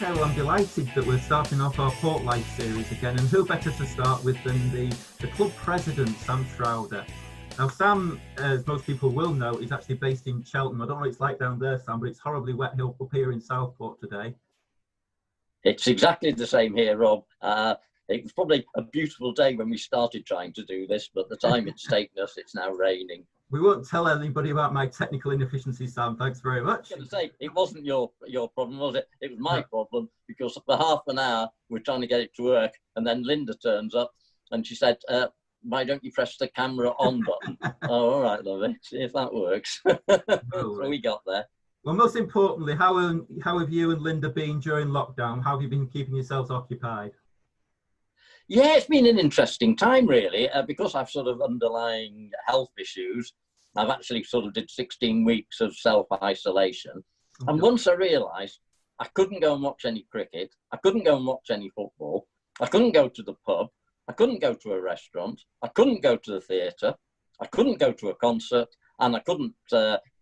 Okay, well, I'm delighted that we're starting off our Port Life series again, and who better to start with than the Club President, Sam Shrouder. Now, Sam, as most people will know, is actually based in Cheltenham. I don't know what it's like down there, Sam, but it's horribly wet up here in Southport today. It's exactly the same here, Rob. It was probably a beautiful day when we started trying to do this, but the time it's taken us, it's now raining. We won't tell anybody about my technical inefficiencies, Sam. Thanks very much. I was going to say, it wasn't your problem, was it? It was my problem, because for half an hour we're trying to get it to work, and then Linda turns up and she said, why don't you press the camera on button? Oh, all right, lovely. See if that works. So we got there. Well, most importantly, how have you and Linda been during lockdown? How have you been keeping yourselves occupied? Yeah, it's been an interesting time, really, because I've sort of underlying health issues. I've actually sort of did 16 weeks of self-isolation. Okay. And once I realised I couldn't go and watch any cricket, I couldn't go and watch any football, I couldn't go to the pub, I couldn't go to a restaurant, I couldn't go to the theatre, I couldn't go to a concert, and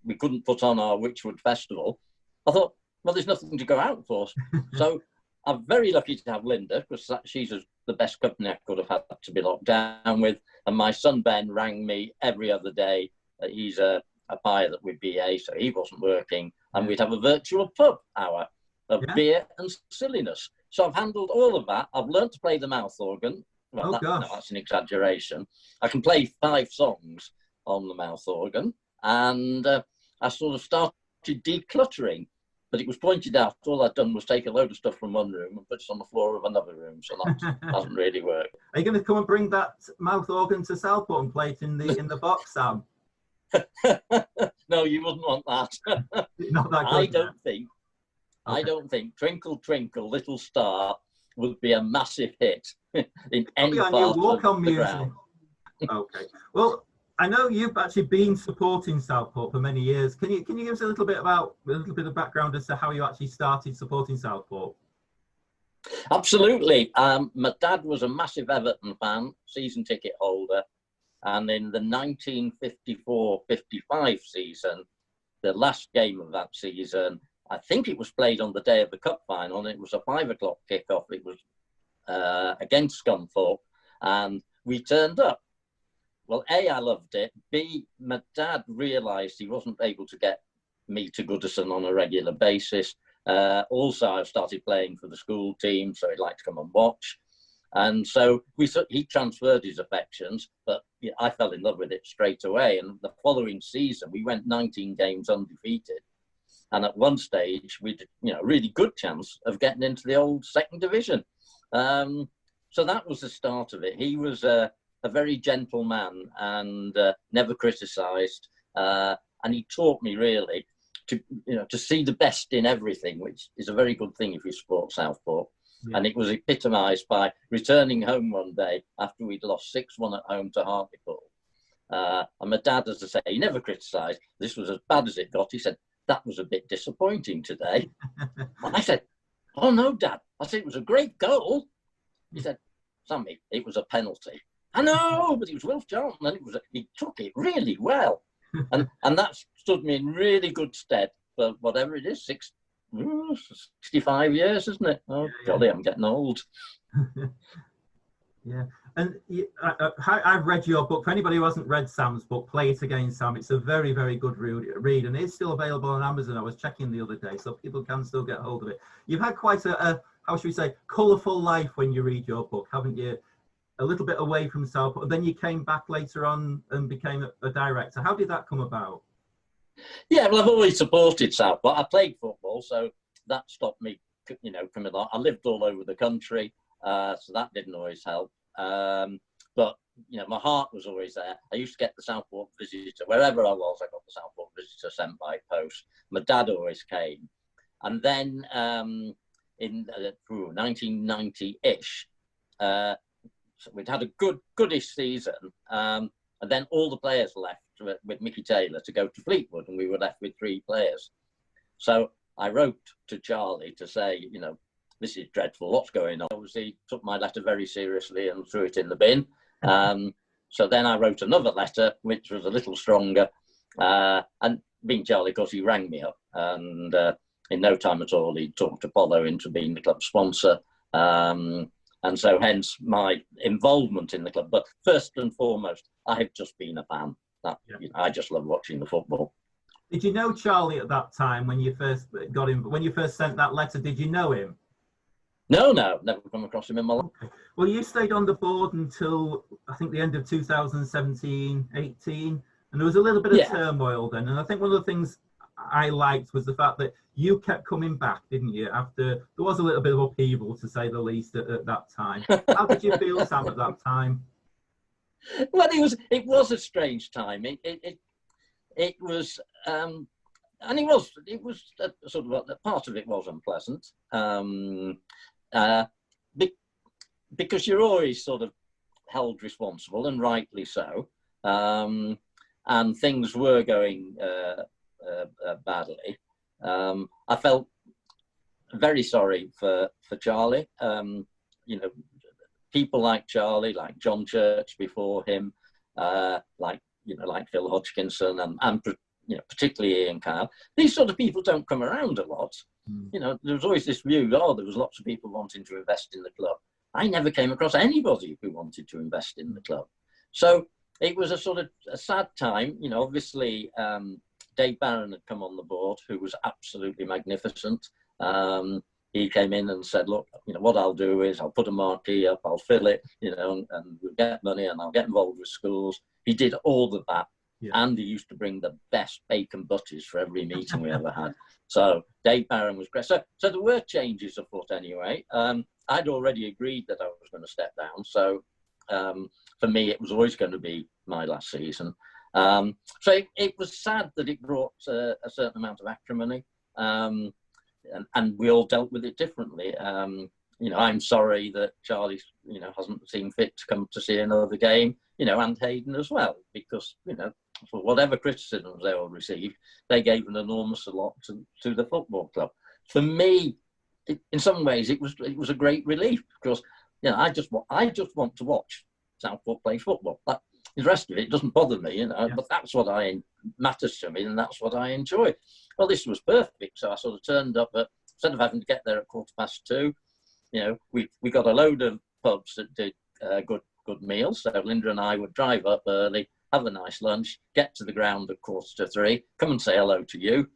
we couldn't put on our Witchwood Festival. I thought, well, there's nothing to go out for. So I'm very lucky to have Linda, because she's the best company I could have had to be locked down with. And my son Ben rang me every other day. He's a pilot with BA, so he wasn't working. And we'd have a virtual pub hour of beer and silliness. So I've handled all of that. I've learned to play the mouth organ. Well, no, that's an exaggeration. I can play 5 songs on the mouth organ. And I sort of started decluttering. But it was pointed out all I'd done was take a load of stuff from one room and put it on the floor of another room. So that doesn't really work. Are you going to come and bring that mouth organ to Southport and play it in the box, Sam? No, you wouldn't want that. Not that good, I don't think Twinkle Twinkle Little Star would be a massive hit in any part of the ground. Okay. Well, I know you've actually been supporting Southport for many years. Can you give us a little bit of background as to how you actually started supporting Southport? Absolutely. My dad was a massive Everton fan, season ticket holder, and in the 1954-55 season, the last game of that season, I think it was played on the day of the cup final, and it was a 5 o'clock kickoff. It was against Scunthorpe, and we turned up. Well, A, I loved it. B, my dad realised he wasn't able to get me to Goodison on a regular basis. Also, I started playing for the school team, so he'd like to come and watch. And so he transferred his affections, but I fell in love with it straight away. And the following season, we went 19 games undefeated. And at one stage, we had a really good chance of getting into the old second division. So that was the start of it. He was a very gentle man and never criticised. And he taught me really to see the best in everything, which is a very good thing if you support Southport. Yeah. And it was epitomised by returning home one day after we'd lost 6-1 at home to Hartlepool. And my dad, as I say, he never criticised. This was as bad as it got. He said, that was a bit disappointing today. And I said, oh no, Dad. I said, it was a great goal. He said, Sammy, it was a penalty. I know, but it was Wilf Charlton, and he took it really well. And that stood me in really good stead for whatever it is, 65 years, isn't it? Oh, golly, I'm getting old. Yeah, and I've read your book. For anybody who hasn't read Sam's book, Play It Again, Sam, it's a very, very good read, and it's still available on Amazon. I was checking the other day, so people can still get hold of it. You've had quite a how should we say, colourful life when you read your book, haven't you? A little bit away from Southport, then you came back later on and became a director. How did that come about? Yeah, well, I've always supported Southport. I played football, so that stopped me, coming along. I lived all over the country, so that didn't always help. But, my heart was always there. I used to get the Southport Visitor. Wherever I was, I got the Southport Visitor sent by post. My dad always came. And then in 1990-ish, so we'd had a goodish season, and then all the players left with Mickey Taylor to go to Fleetwood, and we were left with 3 players. So I wrote to Charlie to say, this is dreadful, what's going on? Obviously, he took my letter very seriously and threw it in the bin. So then I wrote another letter, which was a little stronger, and being Charlie, of course, he rang me up, and in no time at all, he talked Apollo into being the club sponsor. And so hence my involvement in the club. But first and foremost, I've just been a fan. I just love watching the football. Did you know Charlie at that time when you first got him? When you first sent that letter, did you know him? No, never come across him in my life. Okay. Well, you stayed on the board until I think the end of 2017, 18, and there was a little bit of turmoil then. And I think one of the things I liked was the fact that you kept coming back, didn't you? After there was a little bit of upheaval, to say the least, at that time. How did you feel, Sam, at that time? Well, it was a strange time. It was, and it was sort of part of it was unpleasant, because you're always sort of held responsible, and rightly so, and things were going badly. I felt very sorry for Charlie. People like Charlie, like John Church before him, like Phil Hodgkinson, and particularly Ian Kyle. These sort of people don't come around a lot. There was always this view, there was lots of people wanting to invest in the club. I never came across anybody who wanted to invest in the club. So it was a sort of a sad time. Obviously, Dave Barron had come on the board, who was absolutely magnificent. He came in and said, look, what I'll do is I'll put a marquee up, I'll fill it, and we'll get money, and I'll get involved with schools. He did all of that. Yeah. And he used to bring the best bacon butties for every meeting we ever had. So Dave Barron was great. So there were changes afoot anyway. I'd already agreed that I was going to step down. So for me, it was always going to be my last season. So it was sad that it brought a certain amount of acrimony. And we all dealt with it differently. I'm sorry that Charlie, hasn't seen fit to come to see another game, and Hayden as well, because, for whatever criticisms they all received, they gave an enormous lot to the football club. For me, in some ways, it was a great relief, because, I just want to watch Southport play football. The rest of it doesn't bother me, but that's what matters to me, and that's what I enjoy. Well, this was perfect, so I sort of turned up instead of having to get there at 2:15, we got a load of pubs that did good meals. So Linda and I would drive up early, have a nice lunch, get to the ground at 2:45, come and say hello to you,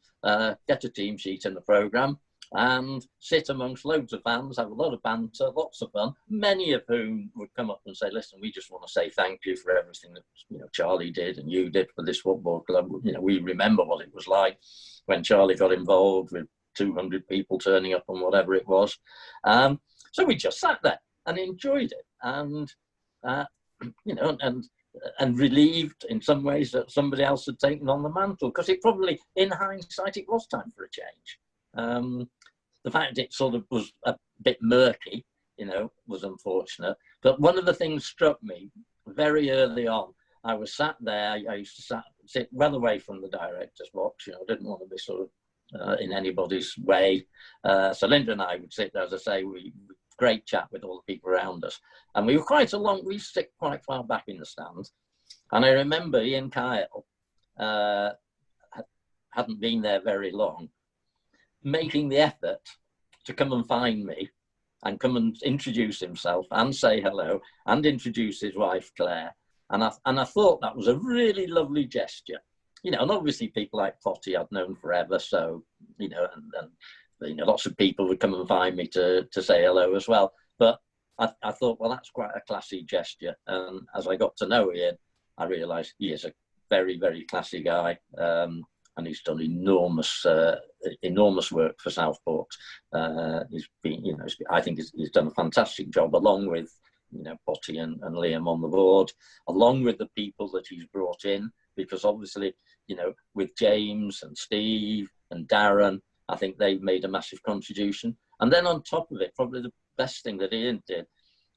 get a team sheet in the programme, and sit amongst loads of fans, have a lot of banter, lots of fun, many of whom would come up and say, listen, we just want to say thank you for everything that Charlie did and you did for this football club. We remember what it was like when Charlie got involved, with 200 people turning up and whatever it was. So we just sat there and enjoyed it, and and relieved in some ways that somebody else had taken on the mantle, because it probably, in hindsight, it was time for a change. The fact it sort of was a bit murky, was unfortunate. But one of the things struck me very early on. I was sat there. I used to sit well away from the director's box. I didn't want to be sort of in anybody's way. So Linda and I would sit there, as I say, great chat with all the people around us. And we were we sit quite far back in the stands. And I remember Ian Kyle hadn't been there very long, making the effort to come and find me and come and introduce himself and say hello and introduce his wife, Claire. And I thought that was a really lovely gesture. And obviously people like Potty I'd known forever. So, and lots of people would come and find me to say hello as well. But I thought, well, that's quite a classy gesture. And as I got to know Ian, I realised he is a very, very classy guy. And he's done enormous work for Southport. He's been, I think he's done a fantastic job, along with, Potty and Liam on the board, along with the people that he's brought in, because obviously, with James and Steve and Darren, I think they've made a massive contribution. And then on top of it, probably the best thing that Ian did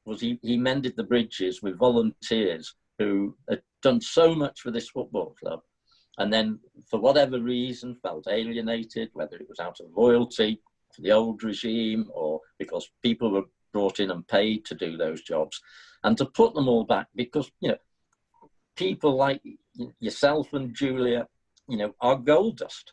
was he mended the bridges with volunteers who had done so much for this football club, and then for whatever reason felt alienated, whether it was out of loyalty to the old regime or because people were brought in and paid to do those jobs, and to put them all back, because people like yourself and Julia are gold dust.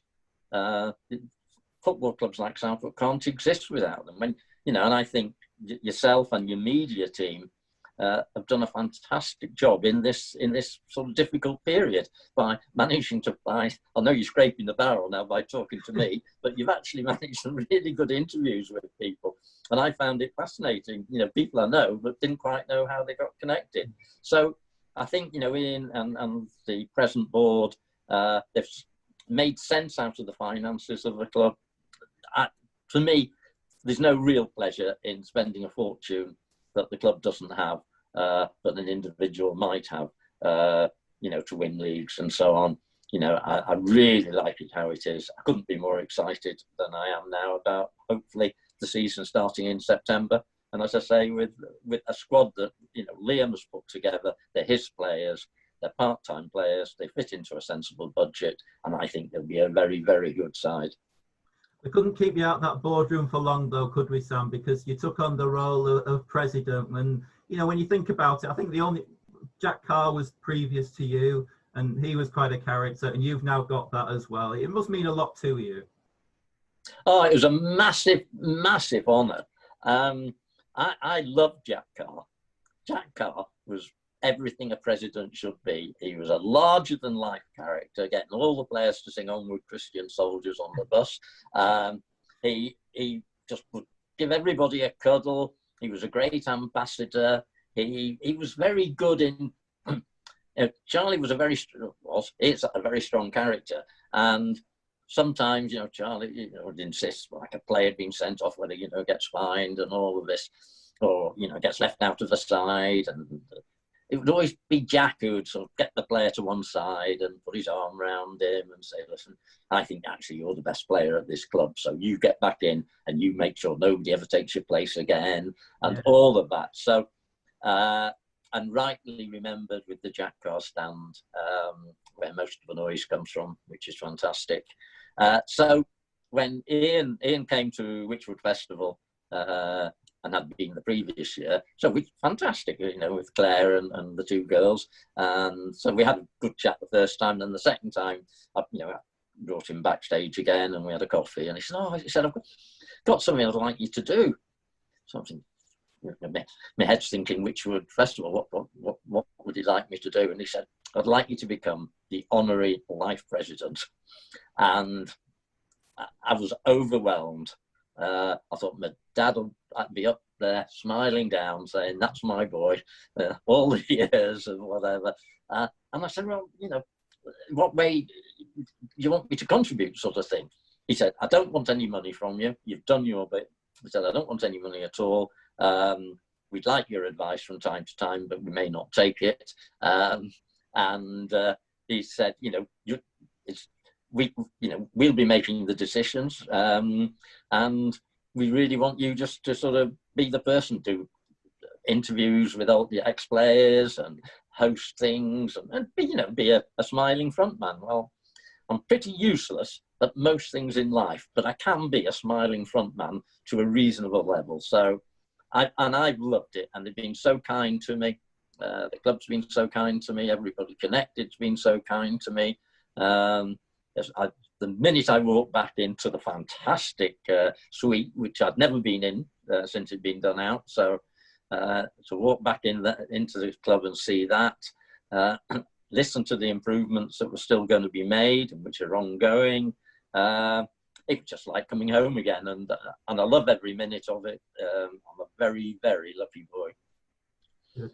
football clubs like Southport can't exist without them. When, you know, and I think yourself and your media team have done a fantastic job in this sort of difficult period by managing to find. I know you're scraping the barrel now by talking to me, but you've actually managed some really good interviews with people, and I found it fascinating. You know, people I know but didn't quite know how they got connected. So I think, you know, Ian and the present board, they've made sense out of the finances of the club. For me, there's no real pleasure in spending a fortune that the club doesn't have, but an individual might have, you know, to win leagues and so on. You know, I really like it how it is. I couldn't be more excited than I am now about, hopefully, the season starting in September. And as I say, with a squad that, you know, Liam has put together, they're his players, they're part-time players, they fit into a sensible budget, and I think they'll be a very, very good side. We couldn't keep you out of that boardroom for long, though, could we, Sam? Because you took on the role of president. And, you know, when you think about it, I think Jack Carr was previous to you, and he was quite a character, and you've now got that as well. It must mean a lot to you. Oh, it was a massive, massive honour. I love Jack Carr. Jack Carr was everything a president should be. He was a larger-than-life character, getting all the players to sing "Onward, Christian Soldiers" on the bus. He just would give everybody a cuddle. He was a great ambassador. He was very good in. Charlie is a very strong character, and sometimes, you know, Charlie, you know, would insist like a player being sent off, whether, you know, gets fined and all of this, or, you know, gets left out of the side, and it would always be Jack who would sort of get the player to one side and put his arm around him and say, "Listen, I think actually you're the best player at this club, so you get back in and you make sure nobody ever takes your place again," and all of that. So, and rightly remembered with the Jack Carr stand, where most of the noise comes from, which is fantastic. So when Ian came to Witchwood Festival, and had been the previous year, so we fantastic, you know, with Claire and the two girls, and so we had a good chat the first time. And the second time, I brought him backstage again, and we had a coffee, and he said, "I've got something I'd like you to do." Something, my head's thinking Witchwood Festival. What would he like me to do? And he said, "I'd like you to become the honorary life president." And I was overwhelmed. I thought my dad would be up there smiling down, saying, "That's my boy," all the years and whatever. And I said, "Well, you know, what way do you want me to contribute?" sort of thing. He said, "I don't want any money from you. You've done your bit." He said, "I don't want any money at all. We'd like your advice from time to time, but we may not take it." And he said, "You know, we'll be making the decisions, and we really want you just to sort of be the person to interviews with all the ex-players and host things and be a smiling front man." Well, I'm pretty useless at most things in life, but I can be a smiling front man to a reasonable level. So I've loved it, and they've been so kind to me. The club's been so kind to me. Everybody connected's been so kind to me. The minute I walked back into the fantastic suite, which I'd never been in since it'd been done out, so to walk back into the club and see that, listen to the improvements that were still going to be made and which are ongoing, it was just like coming home again, and I love every minute of it. I'm a very, very lucky boy. Good.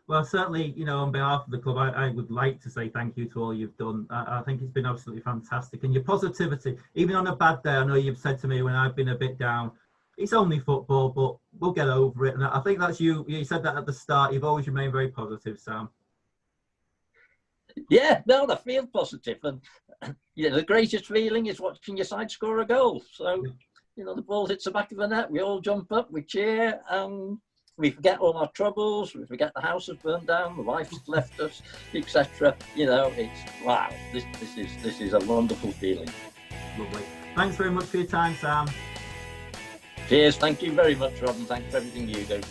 Well, certainly, you know, on behalf of the club, I would like to say thank you to all you've done. I think it's been absolutely fantastic. And your positivity, even on a bad day, I know you've said to me when I've been a bit down, it's only football, but we'll get over it. And I think that's you. You said that at the start. You've always remained very positive, Sam. Yeah, no, I feel positive. And you know, the greatest feeling is watching your side score a goal. So, you know, the ball hits the back of the net, we all jump up, we cheer, we forget all our troubles, we forget the house has burned down, the wife has left us, etc. You know, it's wow. This is a wonderful feeling. Lovely. Thanks very much for your time, Sam. Cheers. Thank you very much, Rob, and thanks for everything you do.